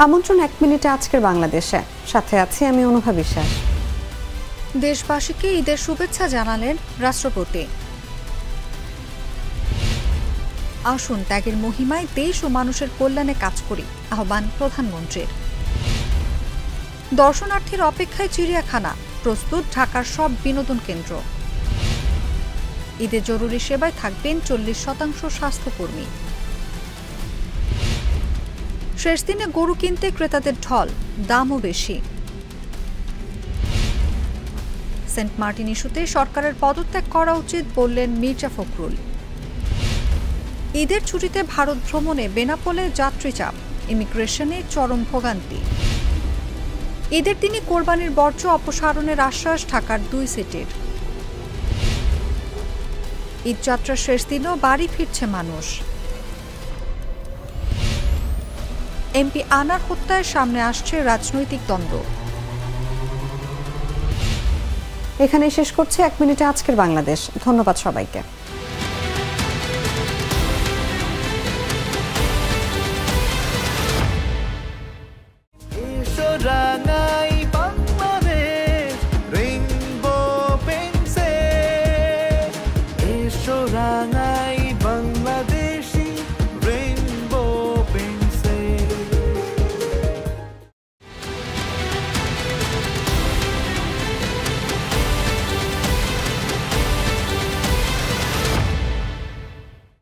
আমন্ত্রণ 1 মিনিটে আজকের বাংলাদেশে, সাথে আছি আমি অনুভা বিশ্বাস। দেশবাসীকে ঈদের শুভেচ্ছা জানালেন রাষ্ট্রপতি। আসুন ত্যাগের মহিমায় দেশ ও মানুষের কল্যাণে কাজ করি, আহ্বান প্রধানমন্ত্রীর। দর্শনার্থীর অপেক্ষায় চিড়িয়াখানা, প্রস্তুত ঢাকার সব বিনোদন কেন্দ্র। ঈদের জরুরি সেবায় থাকবেন 40% স্বাস্থ্যকর্মী। শেষ দিনে গরু কিনতে ক্রেতাদের ঢল, দামও বেশি। সেন্ট মার্টিন ইস্যুতে সরকারের পদত্যাগ করা উচিত বললেন মির্জা ফখরুল। ঈদের ছুটিতে ভারত ভ্রমণে বেনাপোলে যাত্রী চাপ, ইমিগ্রেশনে চরম ভোগান্তি। ঈদের দিনে কোরবানির বর্জ্য অপসারণের আশ্বাস ঢাকার 2 সিটির। ঈদযাত্রার শেষ দিনও বাড়ি ফিরছে মানুষ। এমপি আনার হত্যায় সামনে আসছে রাজনৈতিক দ্বন্দ্ব। এখানেই শেষ করছি 1 মিনিটে আজকের বাংলাদেশ। ধন্যবাদ সবাইকে।